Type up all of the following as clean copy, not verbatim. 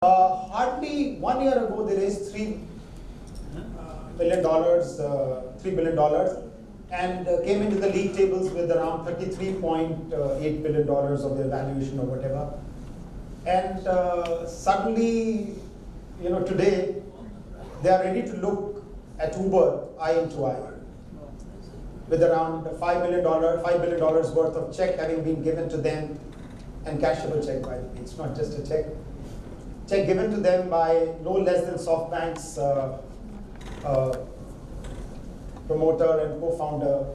Hardly 1 year ago, they raised $3 billion, and came into the league tables with around $33.8 billion of their valuation or whatever. And suddenly, today, they are ready to look at Uber eye into eye, with around $5 billion worth of check having been given to them, and cashable check, by the way. It's not just a check given to them by no less than SoftBank's promoter and co-founder,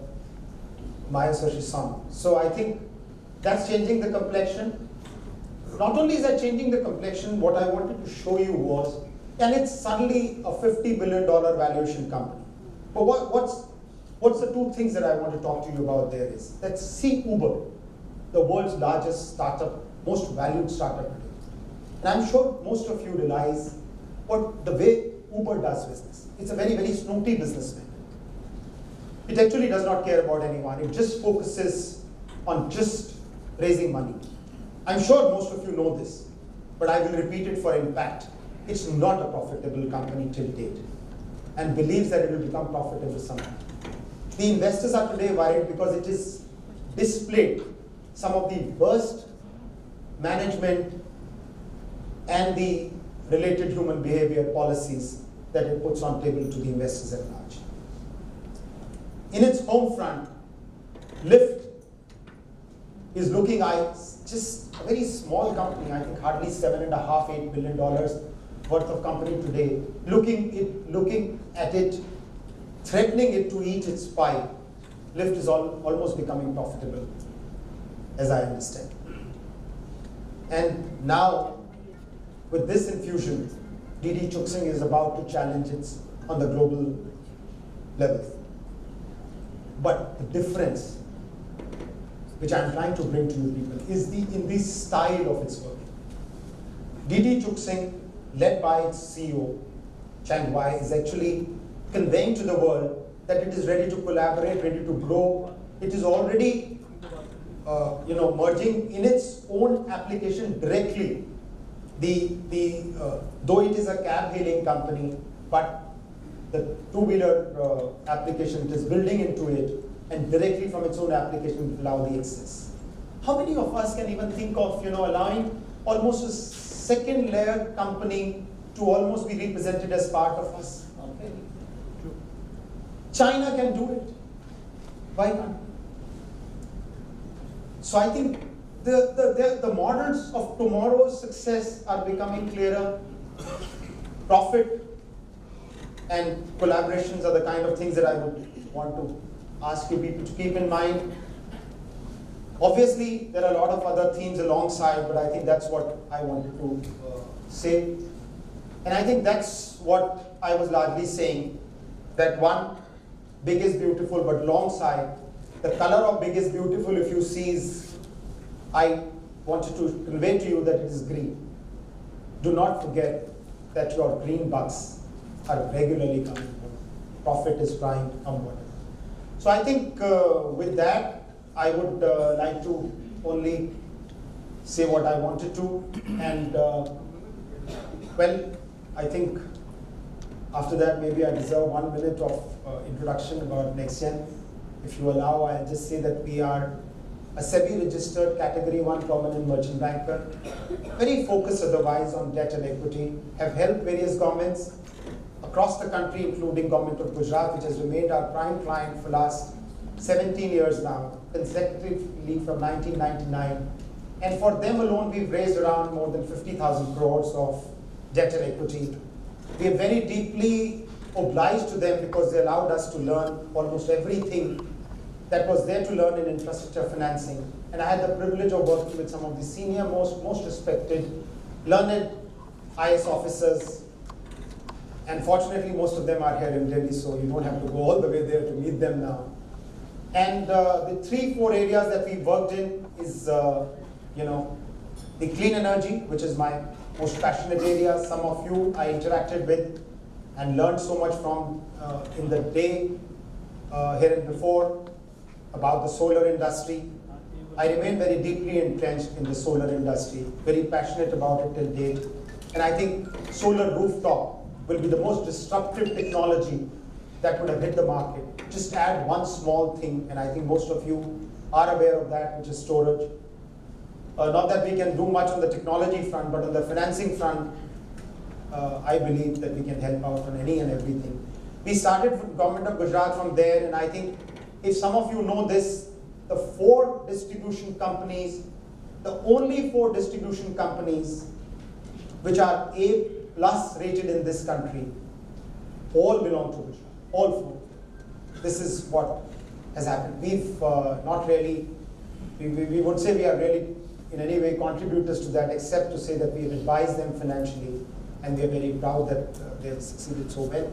Masayoshi Son. So I think that's changing the complexion. Not only is that changing the complexion, what I wanted to show you was, and it's suddenly a $50 billion valuation company. But what's the two things that I want to talk to you about there is, let's see Uber, the world's largest startup, most valued startup today. And I'm sure most of you realize the way Uber does business. It's a very, very snooty businessman. It actually does not care about anyone. It just focuses on just raising money. I'm sure most of you know this, but I will repeat it for impact. It's not a profitable company till date, and believes that it will become profitable someday. The investors are today worried because it is displayed some of the worst management and the related human behavior policies that it puts on table to the investors at large. In its home front, Lyft is looking at just a very small company, I think hardly $7.5–8 billion worth of company today, looking at it, threatening it to eat its pie. Lyft is almost becoming profitable, as I understand. And now, with this infusion, Didi Chuxing is about to challenge it on the global level. But the difference, which I'm trying to bring to you people, is in the style of its working. Didi Chuxing, led by its CEO, Chang Wai, is actually conveying to the world that it is ready to collaborate, ready to grow. It is already merging in its own application directly. Though it is a cab hailing company, but the two-wheeler application, it is building into it, and directly from its own application allow the access. How many of us can even think of allowing almost a second layer company to almost be represented as part of us? Okay. China can do it. Why not? So I think the models of tomorrow's success are becoming clearer. Profit and collaborations are the kind of things that I would want to ask you people to keep in mind. Obviously, there are a lot of other themes alongside, but I think that's what I wanted to say. And I think that's what I was largely saying, that one, big is beautiful, but alongside, the color of big is beautiful, if you see, I wanted to convey to you that it is green. Do not forget that your green bucks are regularly coming home. Profit is trying to come home. So I think with that, I would like to only say what I wanted to. And I think after that, maybe I deserve 1 minute of introduction about NextGen. If you allow, I'll just say that we are a SEBI-registered Category 1 permanent merchant banker, very focused otherwise on debt and equity, have helped various governments across the country, including government of Gujarat, which has remained our prime client for last 17 years now, consecutively from 1999. And for them alone, we've raised around more than 50,000 crores of debt and equity. We are very deeply obliged to them because they allowed us to learn almost everything that was there to learn in infrastructure financing. And I had the privilege of working with some of the senior, most respected, learned IS officers. And fortunately, most of them are here in Delhi, so you don't have to go all the way there to meet them now. And the 3-4 areas that we worked in is, the clean energy, which is my most passionate area. Some of you I interacted with and learned so much from in the day here and before, about the solar industry. I remain very deeply entrenched in the solar industry, very passionate about it till date. And I think solar rooftop will be the most disruptive technology that would have hit the market. Just add one small thing, and I think most of you are aware of that, which is storage. Not that we can do much on the technology front, but on the financing front, I believe that we can help out on any and everything. We started with Government of Gujarat from there, and I think if some of you know this, the 4 distribution companies, the only 4 distribution companies which are A+ rated in this country, all belong to Gujarat, all 4. This is what has happened. We've not really, we would say we are really in any way contributors to that, except to say that we have advised them financially, and we are very proud that they have succeeded so well.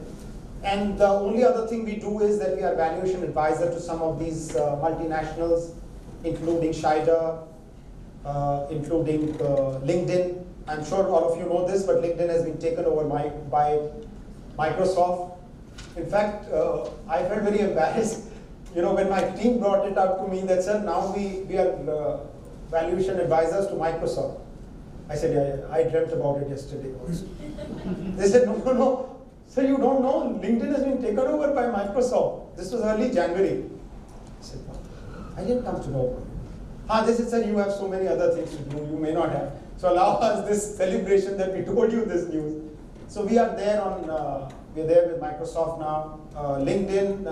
And the only other thing we do is that we are valuation advisor to some of these multinationals, including Schneider, including LinkedIn. I'm sure all of you know this, but LinkedIn has been taken over by Microsoft. In fact, I felt very embarrassed, when my team brought it up to me that, sir, now we are valuation advisors to Microsoft. I said, yeah, I dreamt about it yesterday also. They said, no, sir, you don't know, LinkedIn has been taken over by Microsoft. This was early January. I said, no, I didn't come to know. They said, sir, you have so many other things to do, you may not have. So allow us this celebration that we told you this news. So we are there we're there with Microsoft now, LinkedIn,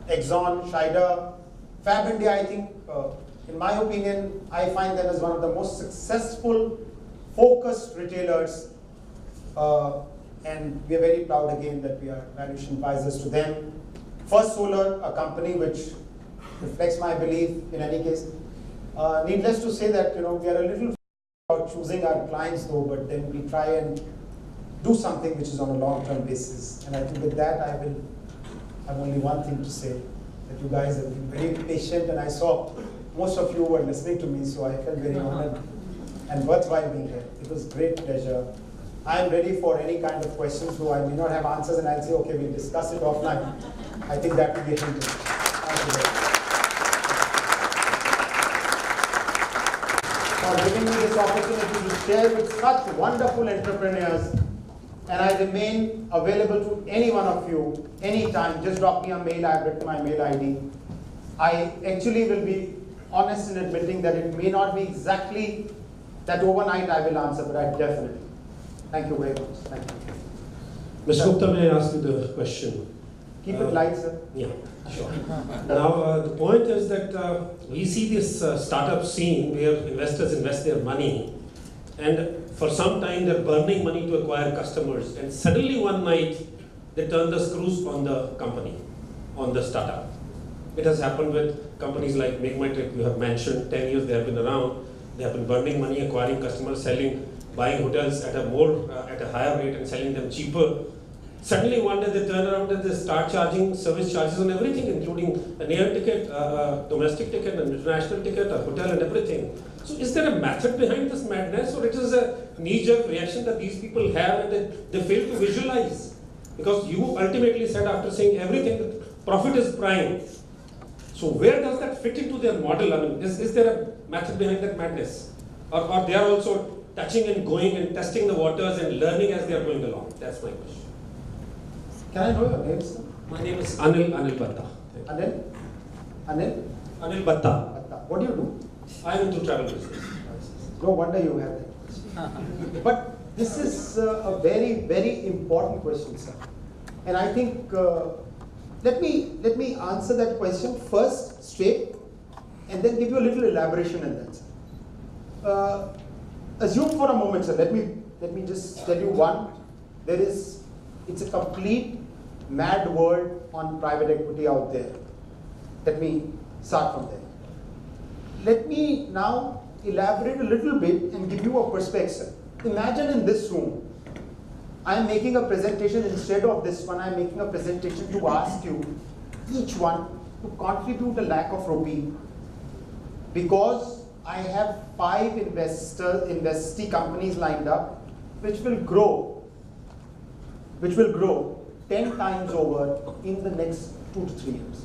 Exxon, Schneider, Fab India, I think, in my opinion, I find them as one of the most successful, focused retailers, and we are very proud again that we are valuation advisors to them. First Solar, a company which reflects my belief in any case. Needless to say that we are a little about choosing our clients though, but then we try and do something which is on a long-term basis. And I think with that, I have only one thing to say, that you guys have been very patient, and I saw most of you were listening to me, so I felt very honored and worthwhile being here. It was a great pleasure. I am ready for any kind of questions, though I may not have answers, and I'll say, okay, we'll discuss it offline. I think that will be a hint. Thank you for giving me this opportunity to share with such wonderful entrepreneurs, and I remain available to any one of you anytime. Just drop me a mail. I've written my mail ID. I actually will be honest in admitting that it may not be exactly that overnight I will answer, but I definitely. Thank you very much. Thank you. Mr. Gupta, may I ask you the question? Keep it light, sir. Yeah, sure. Now, the point is that we see this startup scene where investors invest their money, and for some time they're burning money to acquire customers, and suddenly one night they turn the screws on the company, on the startup. It has happened with companies like Make My Trip, you have mentioned. 10 years they have been around. They have been burning money, acquiring customers, buying hotels at a higher rate and selling them cheaper. Suddenly one day they turn around and they start charging service charges on everything, including an air ticket, a domestic ticket, an international ticket, a hotel, and everything. So is there a method behind this madness, or it is a knee-jerk reaction that these people have and they fail to visualize? Because you ultimately said, after saying everything, that profit is prime. So where does that fit into their model? I mean, is there a method behind that madness? Or they are also touching and going and testing the waters and learning as they are going along? That's my question. Can I know your name, sir? My name is Anil Batta. Anil Batta. What do you do? I am into travel business. No wonder you have that. But this is a very, very important question, sir. And I think, let me answer that question first straight, and then give you a little elaboration in that, sir. Assume for a moment, sir, let me just tell you one, it's a complete mad world on private equity out there. Let me start from there. Let me now elaborate a little bit and give you a perspective. Imagine in this room, I am making a presentation. Instead of this one, I am making a presentation to ask you, each one, to contribute a lakh of rupee, because I have 5 investee companies lined up, which will grow 10 times over in the next 2 to 3 years.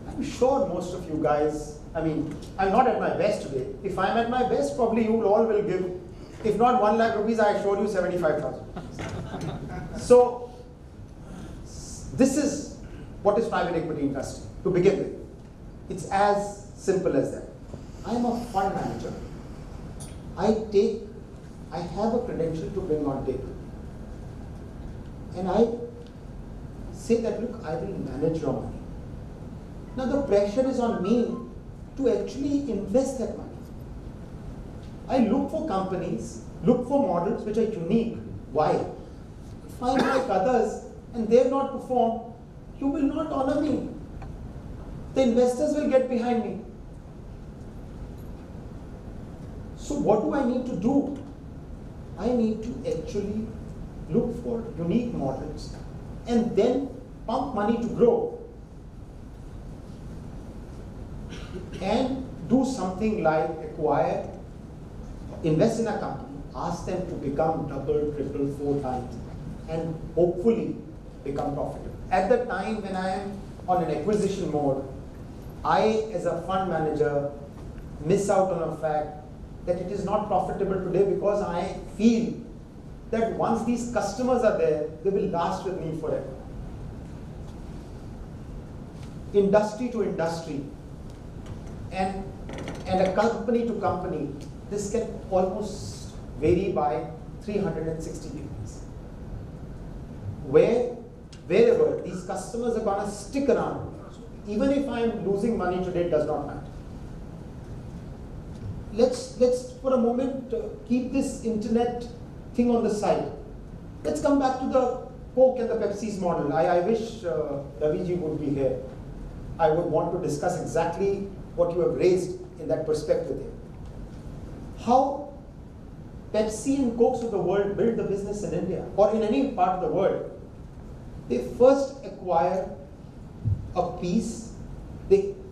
I'm sure most of you guys, I mean, I'm not at my best today. If I'm at my best, probably you all will give If not 1 lakh rupees, I assure you 75,000. So this is what is private equity industry to begin with. It's as simple as that. I am a fund manager. I have a credential to bring on table. And I say that, look, I will manage your money. Now the pressure is on me to actually invest that money. I look for companies, look for models which are unique. Why? If I'm like others and they have not performed, you will not honor me. The investors will get behind me. So what do I need to do? I need to actually look for unique models and then pump money to grow. And do something like acquire, invest in a company, ask them to become double, triple, 4 times, and hopefully become profitable. At the time when I am on an acquisition mode, I, as a fund manager, miss out on a fact that it is not profitable today because I feel that once these customers are there, they will last with me forever. Industry to industry and a company to company, this can almost vary by 360 degrees. Wherever these customers are going to stick around, even if I am losing money today, it does not matter. Let's for a moment keep this internet thing on the side. Let's come back to the Coke and the Pepsi's model. I wish Raviji would be here. I would want to discuss exactly what you have raised in that perspective here. How Pepsi and Cokes of the world build the business in India or in any part of the world. They first acquire a piece.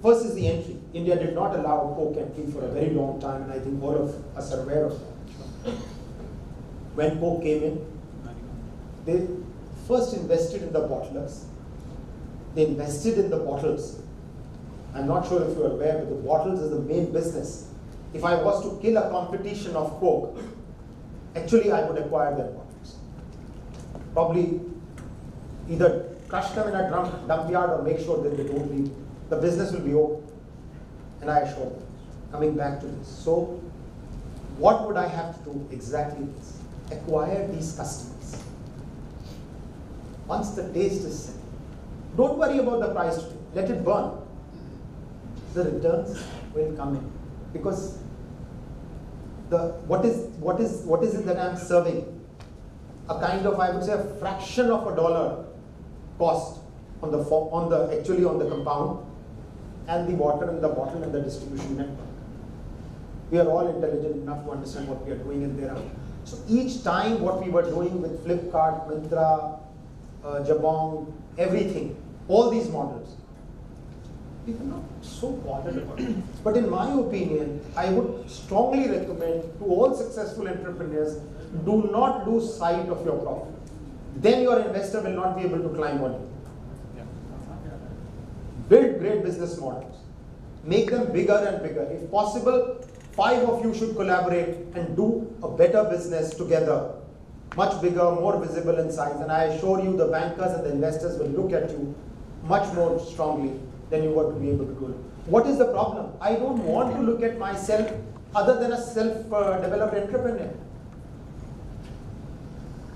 First is the entry. India did not allow Coke entry for a very long time, and I think all of us are aware of that. When Coke came in, they first invested in the bottlers. They invested in the bottles. I'm not sure if you're aware, but the bottles is the main business. If I was to kill a competition of Coke, actually I would acquire their bottles. Probably either crush them in a dump yard or make sure that they don't leave. The business will be over. And I assure them, coming back to this. So, what would I have to do? Exactly this. Acquire these customers. Once the taste is set, don't worry about the price today. Let it burn. The returns will come in. Because what is it that I'm serving? A kind of, I would say, a fraction of $1 cost on the compound, and the water and the bottle and the distribution network. We are all intelligent enough to understand what we are doing in there. So each time what we were doing with Flipkart, Myntra, Jabong, everything, all these models, we were not so bothered about it. But in my opinion, I would strongly recommend to all successful entrepreneurs, do not lose sight of your profit. Then your investor will not be able to climb on you. Build great business models. Make them bigger and bigger. If possible, 5 of you should collaborate and do a better business together. Much bigger, more visible in size. And I assure you the bankers and the investors will look at you much more strongly than you were to be able to do it. What is the problem? I don't want to look at myself other than a self-developed entrepreneur.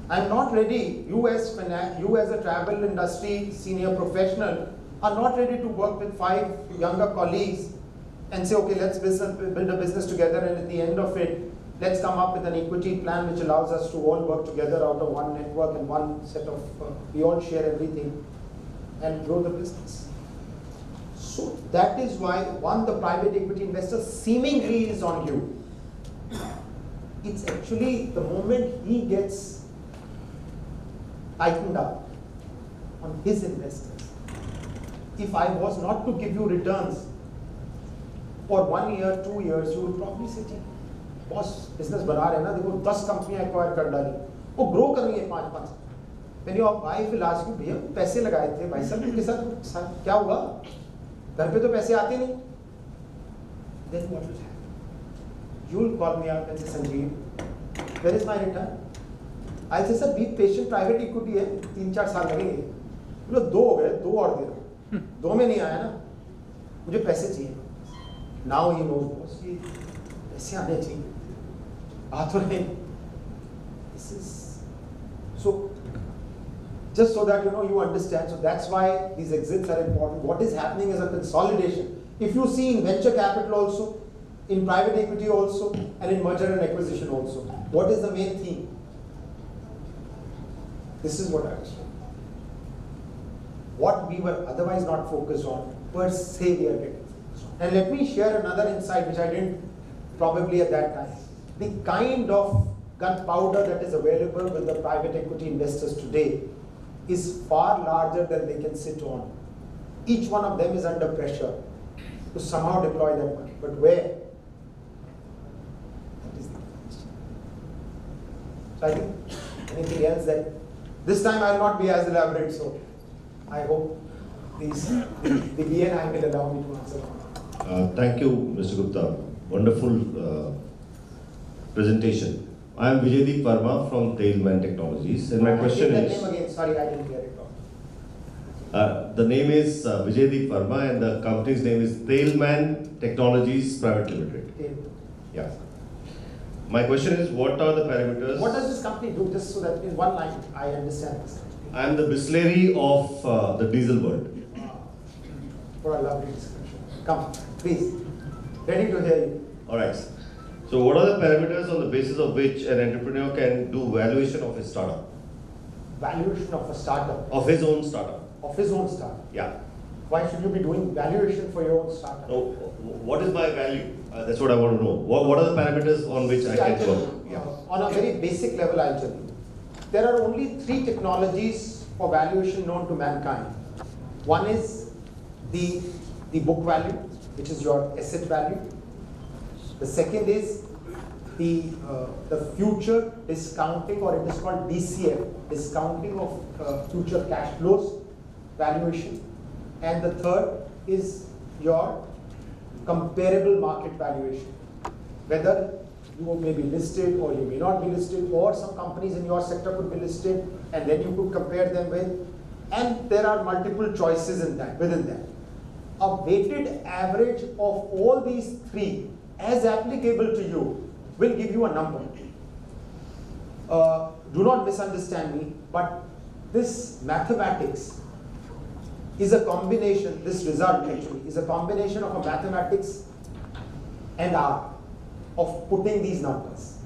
I'm not ready. You as a travel industry senior professional are not ready to work with 5 younger colleagues and say, okay, let's build a business together, and at the end of it, let's come up with an equity plan which allows us to all work together out of one network and one set of, we all share everything and grow the business. So that is why, one, the private equity investor seemingly is on you. It's actually the moment he gets tightened up on his investors. If I was not to give you returns for 1 year, 2 years, you will probably say, boss, business बना रहे हैं ना, देखो 10 कंपनियां acquire कर डाली, वो grow कर रही है 5-5. When your wife will ask you, भैया पैसे लगाए थे, भाई साहब इनके साथ क्या हुआ? घर पे तो पैसे आते नहीं. Then what will happen? You will call me up and say, Sanjeev, Where is my return? I say, sir, be patient, private equity है, 3-4 साल लगेंगे. बोलो 2 हो गए, 2 और दे दो. 2 में नहीं आया ना, मुझे पैसे चाहिए. Now he knows, boss, ये पैसे आने चाहिए. आ तो नहीं. This is so. Just so that you understand. So that's why these exits are important. What is happening is a consolidation. If you see in venture capital also, in private equity also, and in merger and acquisition also, what is the main theme? This is what I was saying. What we were otherwise not focused on, per se we are getting focused on. And let me share another insight which I didn't probably at that time. The kind of gunpowder that is available with the private equity investors today is far larger than they can sit on. Each one of them is under pressure to somehow deploy that money. But where? That is the question. So I think anything else that this time I will not be as elaborate, so I hope the BN angle allow me to answer. Thank you, Mr. Gupta. Wonderful presentation. I am Vijaydeep Verma from Tailman Technologies, and my question Take is. that name again. Sorry, I didn't hear it. The name is Vijaydeep Verma, and the company's name is Tailman Technologies Private Limited. Yeah. My question is, what are the parameters? What does this company do? Just so that in one line I understand this. I am the distillery of the diesel world. For a lovely discussion. Come, please. Ready to hear you. All right. So, what are the parameters on the basis of which an entrepreneur can do valuation of his startup? Valuation of a startup. Of his own startup. Of his own startup. Yeah. Why should you be doing valuation for your own startup? No, what is my value? That's what I want to know. What are the parameters on which I can work? Yeah. On a very basic level, I'll tell you. There are only 3 technologies for valuation known to mankind. One is the book value, which is your asset value. The second is the future discounting, or it is called DCF, discounting of future cash flows valuation. And the third is your comparable market valuation. Whether you may be listed or you may not be listed, or some companies in your sector could be listed, and then you could compare them with. And there are multiple choices in that, within that. A weighted average of all these 3 as applicable to you will give you a number. Do not misunderstand me, but this mathematics is a combination, this result actually is a combination of a mathematics and art of putting these numbers.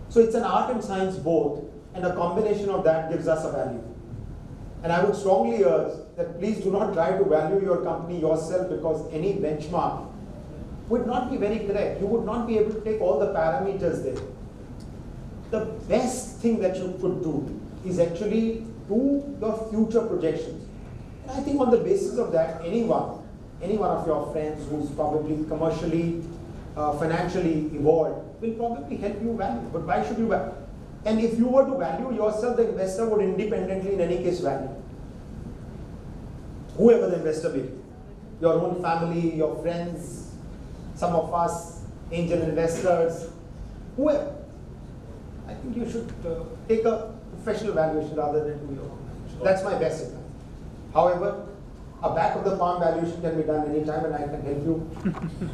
So it's an art and science both, and a combination of that gives us a value. And I would strongly urge that please do not try to value your company yourself, because any benchmark would not be very correct. You would not be able to take all the parameters there. The best thing that you could do is actually do the future projections. And I think on the basis of that, any one of your friends who's probably commercially, financially evolved will probably help you value. But why should you value? And if you were to value yourself, the investor would independently in any case value. Whoever the investor may be. Your own family, your friends, some of us, angel investors, whoever. I think you should take a professional valuation rather than do your own valuation. That's my best advice. However, a back of the palm valuation can be done anytime, and I can help you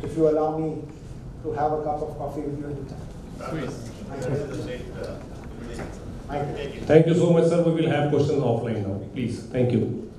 if you allow me to have a cup of coffee with you anytime. Thank you so much, sir. We will have questions offline now. Please. Thank you.